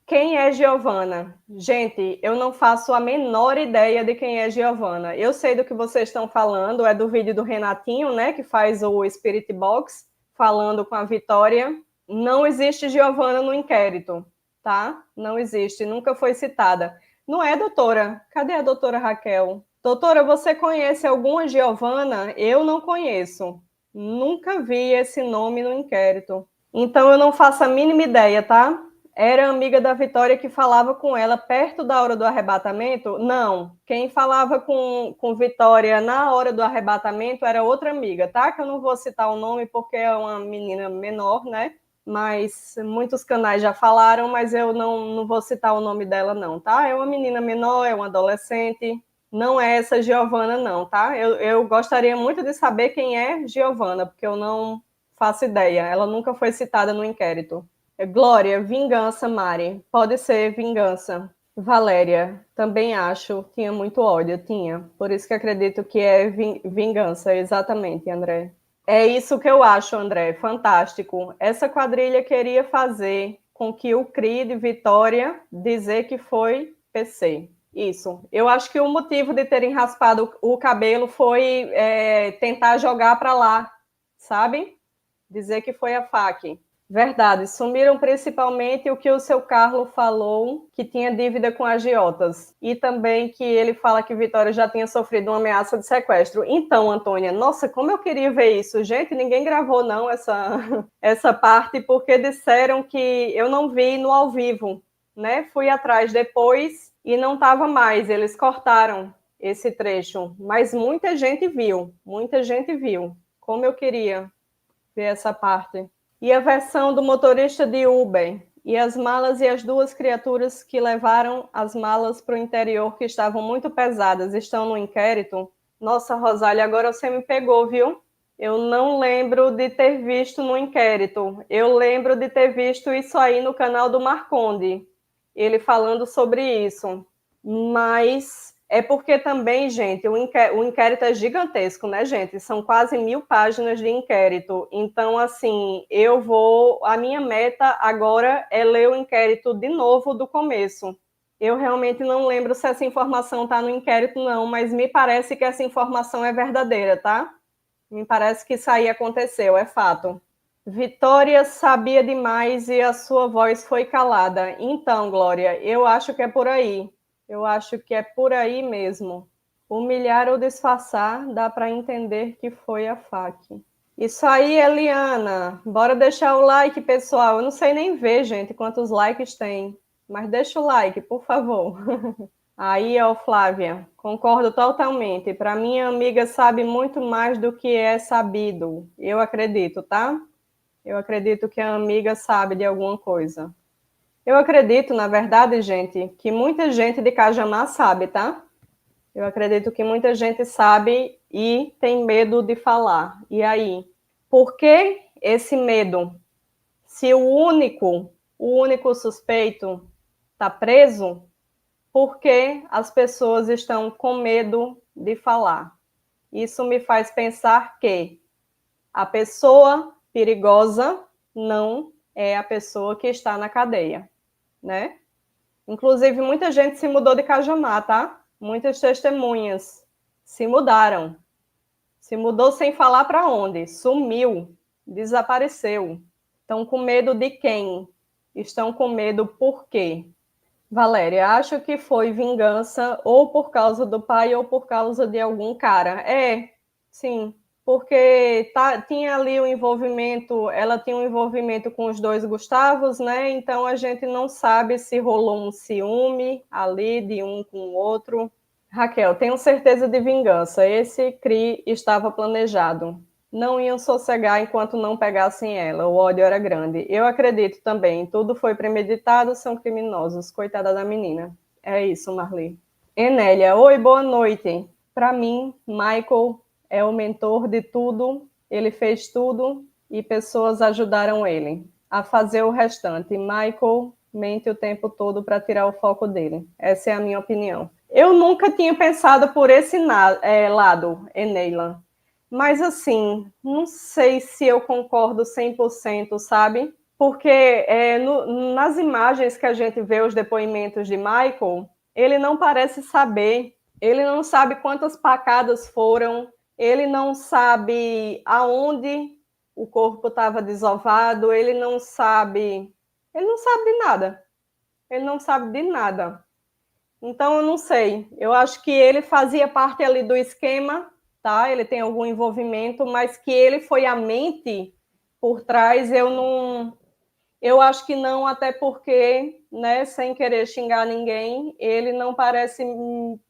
Quem é Giovana? Gente, eu não faço a menor ideia de quem é Giovana. Eu sei do que vocês estão falando, é do vídeo do Renatinho, né, que faz o Spirit Box, falando com a Vitória. Não existe Giovana no inquérito, tá? Não existe, nunca foi citada. Não é, doutora? Cadê a doutora Raquel? Doutora, você conhece alguma Giovana? Eu não conheço. Nunca vi esse nome no inquérito. Então eu não faço a mínima ideia, tá? Era amiga da Vitória que falava com ela perto da hora do arrebatamento? Não. Quem falava com Vitória na hora do arrebatamento era outra amiga, tá? Que eu não vou citar o nome porque é uma menina menor, né? Mas muitos canais já falaram, mas eu não vou citar o nome dela, não, tá? É uma menina menor, é uma adolescente. Não é essa Giovana, não, tá? Eu gostaria muito de saber quem é Giovana, porque eu não faço ideia. Ela nunca foi citada no inquérito. Glória, vingança, Mari. Pode ser vingança. Valéria, também acho. Tinha muito ódio, tinha. Por isso que acredito que é vingança, exatamente, André. É isso que eu acho, André. Fantástico. Essa quadrilha queria fazer com que o CRI de Vitória dizer que foi PC. Isso. Eu acho que o motivo de terem raspado o cabelo foi tentar jogar para lá, sabe? Dizer que foi a FAC. Verdade, sumiram principalmente o que o seu Carlos falou, que tinha dívida com agiotas. E também que ele fala que Vitória já tinha sofrido uma ameaça de sequestro. Então, Antônia, nossa, como eu queria ver isso. Gente, ninguém gravou não essa parte, porque disseram que eu não vi no ao vivo, né? Fui atrás depois e não estava mais, eles cortaram esse trecho. Mas muita gente viu, muita gente viu. Como eu queria ver essa parte. E a versão do motorista de Uber, e as malas e as duas criaturas que levaram as malas para o interior, que estavam muito pesadas, estão no inquérito? Nossa, Rosália, agora você me pegou, viu? Eu não lembro de ter visto no inquérito. Eu lembro de ter visto isso aí no canal do Marconde, ele falando sobre isso. Mas é porque também, gente, o inquérito é gigantesco, né, gente? São quase 1000 páginas de inquérito. Então, assim, a minha meta agora é ler o inquérito de novo do começo. Eu realmente não lembro se essa informação está no inquérito, não, mas me parece que essa informação é verdadeira, tá? Me parece que isso aí aconteceu, é fato. Vitória sabia demais e a sua voz foi calada. Então, Glória, eu acho que é por aí. Eu acho que é por aí mesmo. Humilhar ou disfarçar, dá para entender que foi a FAC. Isso aí, Eliana. Bora deixar o like, pessoal. Eu não sei nem ver, gente, quantos likes tem. Mas deixa o like, por favor. Aí, ó, Flávia, concordo totalmente. Para minha amiga sabe muito mais do que é sabido. Eu acredito, tá? Eu acredito que a amiga sabe de alguma coisa. Eu acredito, na verdade, gente, que muita gente de Cajamar sabe, tá? Eu acredito que muita gente sabe e tem medo de falar. E aí? Por que esse medo? Se o único suspeito está preso, por que as pessoas estão com medo de falar? Isso me faz pensar que a pessoa perigosa não é a pessoa que está na cadeia, né? Inclusive, muita gente se mudou de Cajamar, tá? Muitas testemunhas se mudaram. Se mudou sem falar para onde? Sumiu, desapareceu. Estão com medo de quem? Estão com medo por quê? Valéria, acho que foi vingança ou por causa do pai ou por causa de algum cara. Sim, porque tinha ali o envolvimento, ela tinha um envolvimento com os dois Gustavos, né? Então a gente não sabe se rolou um ciúme ali de um com o outro. Raquel, tenho certeza de vingança. Esse CRI estava planejado. Não iam sossegar enquanto não pegassem ela. O ódio era grande. Eu acredito também. Tudo foi premeditado, são criminosos. Coitada da menina. É isso, Marli. Enélia, oi, boa noite. Para mim, Michael é o mentor de tudo. Ele fez tudo e pessoas ajudaram ele a fazer o restante. Michael mente o tempo todo para tirar o foco dele. Essa é a minha opinião. Eu nunca tinha pensado por esse lado, Eneila. Mas, assim, não sei se eu concordo 100%, sabe? Porque nas imagens que a gente vê os depoimentos de Michael, ele não parece saber, ele não sabe quantas pacadas foram, ele não sabe aonde o corpo estava desovado, ele não sabe de nada, ele não sabe de nada. Então, eu não sei, eu acho que ele fazia parte ali do esquema, tá? Ele tem algum envolvimento, mas que ele foi a mente por trás, eu acho que não, até porque, né, sem querer xingar ninguém, ele não parece,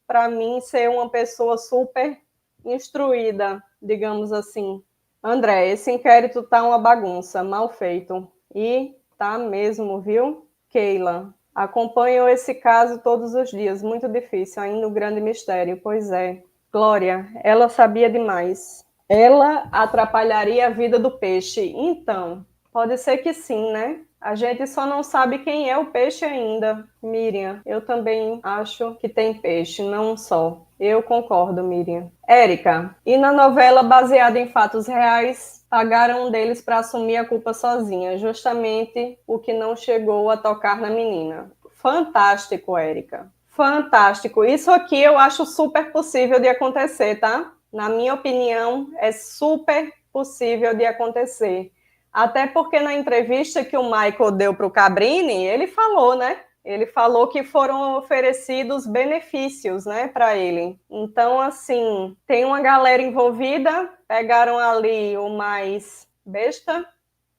para mim, ser uma pessoa super instruída, digamos assim. André, esse inquérito tá uma bagunça, mal feito. E tá mesmo, viu? Keila, acompanho esse caso todos os dias, muito difícil, ainda um grande mistério. Pois é. Glória, ela sabia demais. Ela atrapalharia a vida do peixe. Então, pode ser que sim, né? A gente só não sabe quem é o peixe ainda, Miriam. Eu também acho que tem peixe, não só. Eu concordo, Miriam. Érica, e na novela baseada em fatos reais, pagaram um deles para assumir a culpa sozinha, justamente o que não chegou a tocar na menina. Fantástico, Érica. Fantástico. Isso aqui eu acho super possível de acontecer, tá? Na minha opinião, é super possível de acontecer. Até porque na entrevista que o Michael deu para o Cabrini, ele falou, né? Ele falou que foram oferecidos benefícios, né, para ele. Então, assim, tem uma galera envolvida, pegaram ali o mais besta,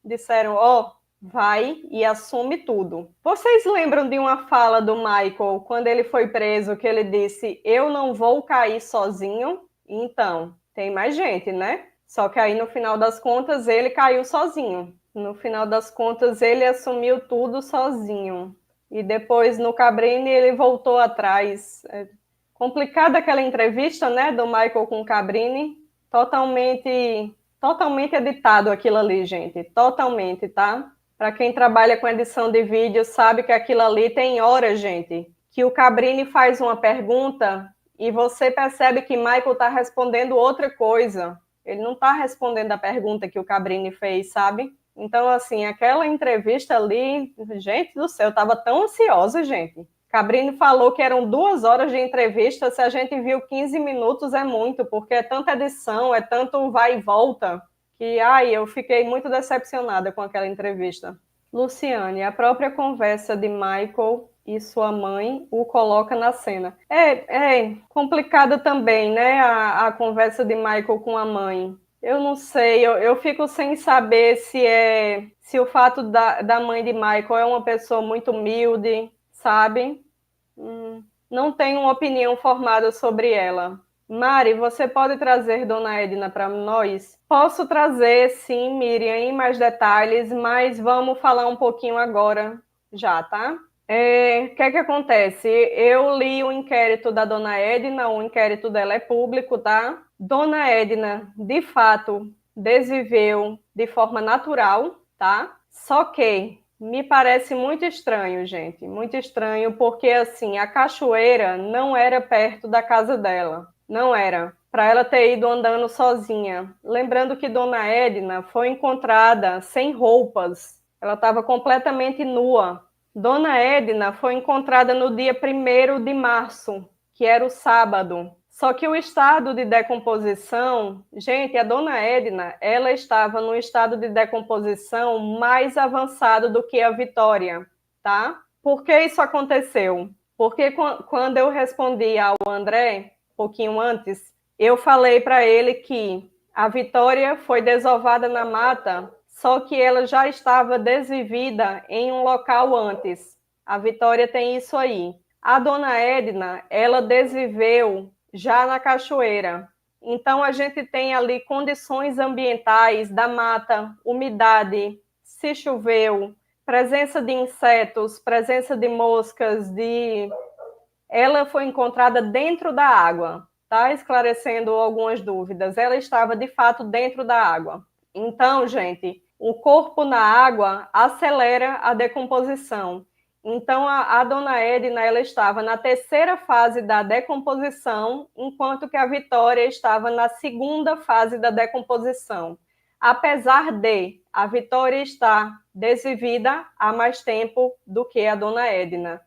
disseram, ó, vai e assume tudo. Vocês lembram de uma fala do Michael quando ele foi preso, que ele disse, eu não vou cair sozinho? Então, tem mais gente, né? Só que aí, no final das contas, ele caiu sozinho. No final das contas, ele assumiu tudo sozinho. E depois, no Cabrini, ele voltou atrás. É complicada aquela entrevista, né, do Michael com o Cabrini. Totalmente editado aquilo ali, gente. Totalmente, tá? Para quem trabalha com edição de vídeo, sabe que aquilo ali tem horas, gente. Que o Cabrini faz uma pergunta e você percebe que Michael está respondendo outra coisa. Ele não está respondendo a pergunta que o Cabrini fez, sabe? Então, assim, aquela entrevista ali, gente do céu, eu estava tão ansiosa, gente. Cabrini falou que eram 2 horas de entrevista, se a gente viu 15 minutos é muito, porque é tanta edição, é tanto vai e volta, que eu fiquei muito decepcionada com aquela entrevista. Luciane, a própria conversa de Michael e sua mãe o coloca na cena. É complicada também, né, a conversa de Michael com a mãe. Eu não sei, eu fico sem saber se o fato da mãe de Michael é uma pessoa muito humilde, sabe? Não tenho uma opinião formada sobre ela. Mari, você pode trazer Dona Edna para nós? Posso trazer, sim, Miriam, em mais detalhes, mas vamos falar um pouquinho agora já, tá? O que é que acontece? Eu li o inquérito da Dona Edna, o inquérito dela é público, tá? Dona Edna, de fato, desviveu de forma natural, tá? Só que me parece muito estranho, gente, muito estranho, porque assim, a cachoeira não era perto da casa dela, não era, para ela ter ido andando sozinha. Lembrando que Dona Edna foi encontrada sem roupas, ela estava completamente nua. Dona Edna foi encontrada no dia 1º de março, que era o sábado. Só que o estado de decomposição, gente, a Dona Edna, ela estava no estado de decomposição mais avançado do que a Vitória, tá? Por que isso aconteceu? Porque quando eu respondi ao André, um pouquinho antes, eu falei para ele que a Vitória foi desovada na mata, só que ela já estava desvivida em um local antes. A Vitória tem isso aí. A Dona Edna, ela desviveu já na cachoeira. Então, a gente tem ali condições ambientais da mata, umidade, se choveu, presença de insetos, presença de moscas, ela foi encontrada dentro da água, tá? Esclarecendo algumas dúvidas. Ela estava, de fato, dentro da água. Então, gente, o corpo na água acelera a decomposição. Então, a Dona Edna, ela estava na 3ª fase da decomposição, enquanto que a Vitória estava na 2ª fase da decomposição. apesar de a Vitória estar desvivida há mais tempo do que a dona Edna.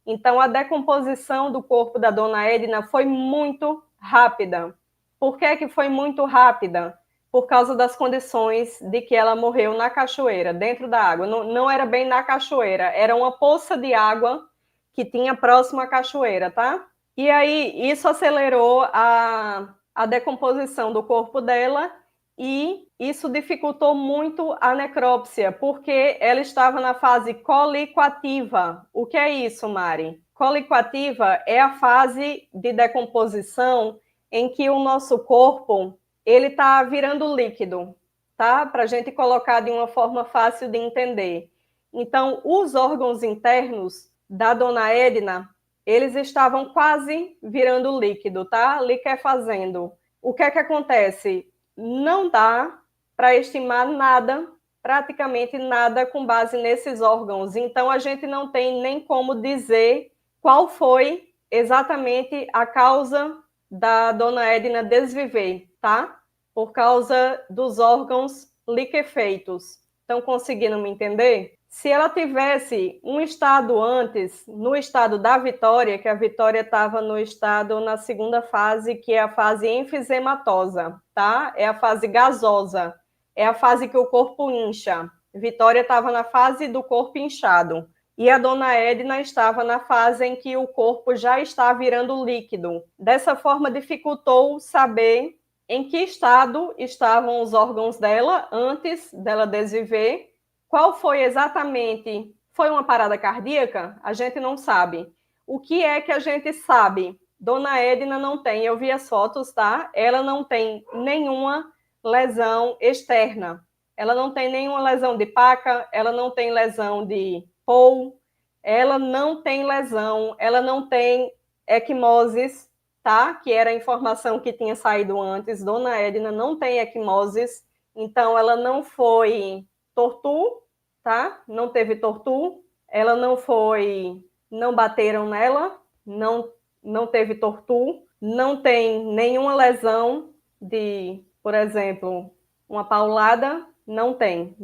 Então, a decomposição do corpo da dona Edna foi muito rápida. Por que que foi muito rápida? Por causa das condições de que ela morreu na cachoeira, dentro da água. Não era bem na cachoeira, era uma poça de água que tinha próximo à cachoeira, tá? E aí, isso acelerou a decomposição do corpo dela e isso dificultou muito a necrópsia, porque ela estava na fase coliquativa. O que é isso, Mari? Coliquativa é a fase de decomposição em que o nosso corpo ele está virando líquido, tá? Para a gente colocar de uma forma fácil de entender. Então, os órgãos internos da dona Edna, eles estavam quase virando líquido, tá? Liquefazendo. O que é que acontece? Não dá para estimar nada, praticamente nada, com base nesses órgãos. Então, a gente não tem nem como dizer qual foi exatamente a causa da dona Edna desviver, tá? Por causa dos órgãos liquefeitos. Estão conseguindo me entender? Se ela tivesse um estado antes, no estado da Vitória, que a Vitória estava no estado na segunda fase, que é a fase enfisematosa, tá? É a fase gasosa, é a fase que o corpo incha. Vitória estava na fase do corpo inchado. E a dona Edna estava na fase em que o corpo já está virando líquido. Dessa forma, dificultou saber em que estado estavam os órgãos dela antes dela desviver. Qual foi exatamente? Foi uma parada cardíaca? A gente não sabe. O que é que a gente sabe? Dona Edna não tem, eu vi as fotos, tá? Ela não tem nenhuma lesão externa. Ela não tem nenhuma lesão de paca, ela não tem lesão de Paul, ela não tem lesão, ela não tem equimoses, tá? Que era a informação que tinha saído antes. Dona Edna não tem equimoses, então ela não foi tortur, tá? Não teve tortur, ela não foi, não bateram nela, não teve tortur, não tem nenhuma lesão de, por exemplo, uma paulada, não tem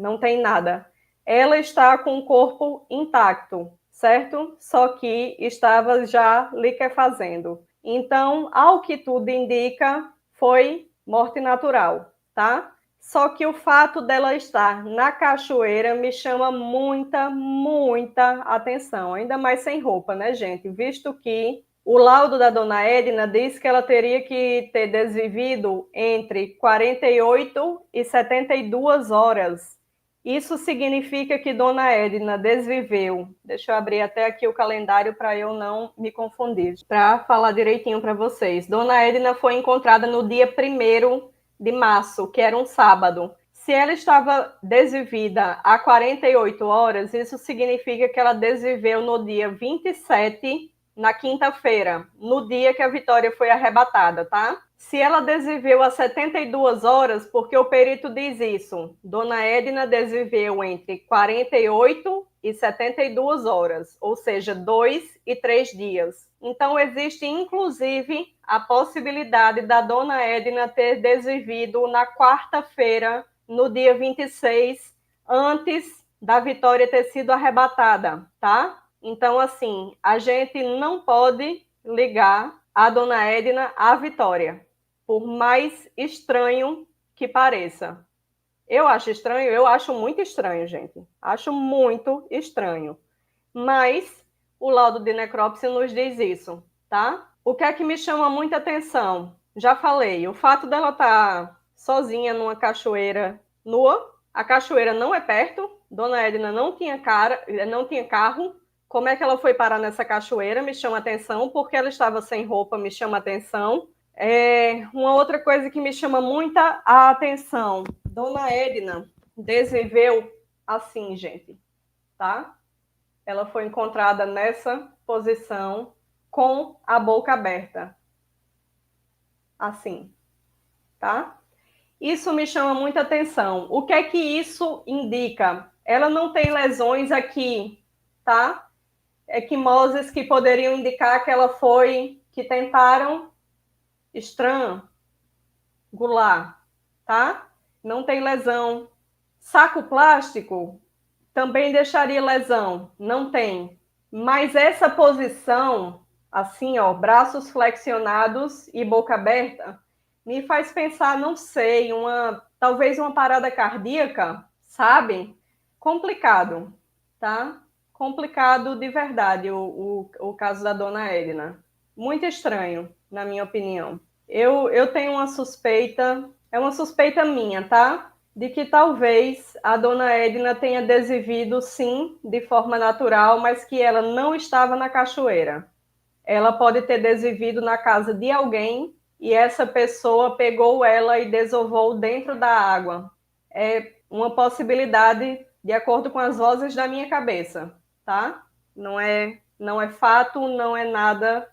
nada. Ela está com o corpo intacto, certo? Só que estava já liquefazendo. Então, ao que tudo indica, foi morte natural, tá? Só que o fato dela estar na cachoeira me chama muita atenção, ainda mais sem roupa, né, gente? Visto que o laudo da dona Edna diz que ela teria que ter desvivido entre 48 e 72 horas. Isso significa que dona Edna desviveu. Deixa eu abrir até aqui o calendário para eu não me confundir, para falar direitinho para vocês. Dona Edna foi encontrada no dia 1º de março, que era um sábado. Se ela estava desvivida há 48 horas, isso significa que ela desviveu no dia 27, na quinta-feira, no dia que a Vitória foi arrebatada, tá? Se ela desviveu há 72 horas, porque o perito diz isso, dona Edna desviveu entre 48 e 72 horas, ou seja, 2 e 3 dias. Então, existe, inclusive, a possibilidade da dona Edna ter desvivido na quarta-feira, no dia 26, antes da Vitória ter sido arrebatada, tá? Então, assim, a gente não pode ligar a dona Edna à Vitória, por mais estranho que pareça. Eu acho estranho, eu acho muito estranho, gente. Acho muito estranho. Mas o laudo de necrópsia nos diz isso, tá? O que é que me chama muita atenção? Já falei, o fato dela estar sozinha numa cachoeira nua, a cachoeira não é perto, dona Edna não tinha carro. Como é que ela foi parar nessa cachoeira? Me chama atenção, porque ela estava sem roupa, me chama atenção. Uma outra coisa que me chama muita atenção, dona Edna desviveu assim, gente, tá? Ela foi encontrada nessa posição com a boca aberta, assim, tá? Isso me chama muita atenção. O que é que isso indica? Ela não tem lesões aqui, tá? Equimoses que poderiam indicar que ela foi, que tentaram estrangular, tá? não tem lesão. Saco plástico também deixaria lesão, não tem. Mas essa posição, assim, ó, braços flexionados e boca aberta, me faz pensar, não sei, talvez uma parada cardíaca, sabe? Complicado, tá? Complicado de verdade o caso da dona Edna. Muito estranho, na minha opinião. Eu tenho uma suspeita, é uma suspeita minha, tá? De que talvez a dona Edna tenha desvivido, sim, de forma natural, mas que ela não estava na cachoeira. Ela pode ter desvivido na casa de alguém e essa pessoa pegou ela e desovou dentro da água. É uma possibilidade, de acordo com as vozes da minha cabeça, tá? Não é fato, não é nada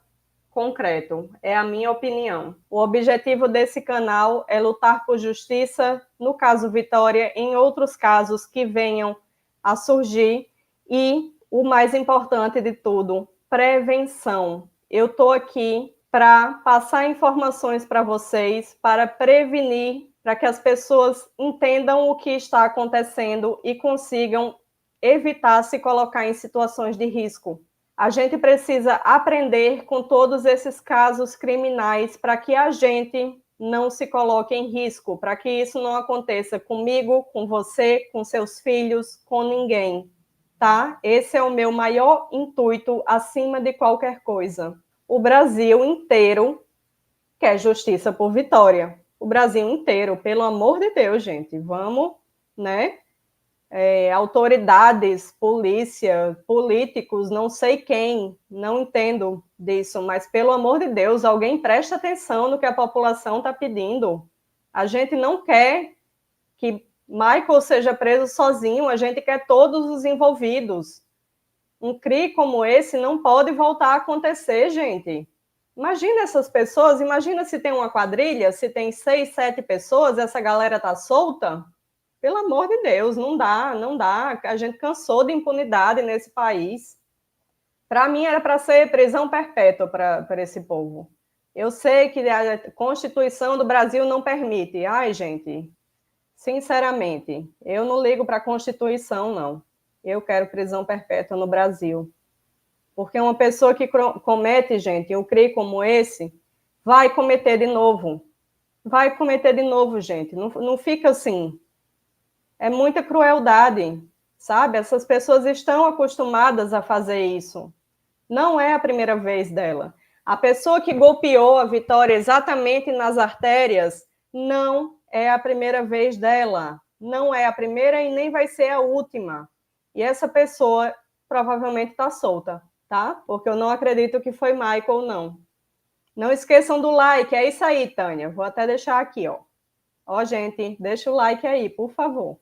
concreto, é a minha opinião. O objetivo desse canal é lutar por justiça, no caso Vitória, em outros casos que venham a surgir e, o mais importante de tudo, prevenção. Eu estou aqui para passar informações para vocês, para prevenir, para que as pessoas entendam o que está acontecendo e consigam evitar se colocar em situações de risco. A gente precisa aprender com todos esses casos criminais para que a gente não se coloque em risco, para que isso não aconteça comigo, com você, com seus filhos, com ninguém, tá? Esse é o meu maior intuito acima de qualquer coisa. O Brasil inteiro quer justiça por Vitória. O Brasil inteiro, pelo amor de Deus, gente, vamos, né? Autoridades, polícia, políticos, não sei quem, não entendo disso, mas pelo amor de Deus, alguém presta atenção no que a população está pedindo. A gente não quer que Michael seja preso sozinho, a gente quer todos os envolvidos. Um crime como esse não pode voltar a acontecer, gente. Imagina essas pessoas, imagina se tem uma quadrilha, se tem 6, 7 pessoas, essa galera tá solta. Pelo amor de Deus, não dá, não dá. A gente cansou de impunidade nesse país. Para mim, era para ser prisão perpétua para esse povo. Eu sei que a Constituição do Brasil não permite. Ai, gente, sinceramente, eu não ligo para a Constituição, não. Eu quero prisão perpétua no Brasil. Porque uma pessoa que comete, gente, um crime como esse, vai cometer de novo. Vai cometer de novo, gente. Não, não fica assim. É muita crueldade, sabe? Essas pessoas estão acostumadas a fazer isso. Não é a primeira vez dela. A pessoa que golpeou a Vitória exatamente nas artérias não é a primeira vez dela. Não é a primeira e nem vai ser a última. E essa pessoa provavelmente está solta, tá? Porque eu não acredito que foi Michael, não. Não esqueçam do like. É isso aí, Tânia. Vou até deixar aqui, ó. Ó, gente, deixa o like aí, por favor.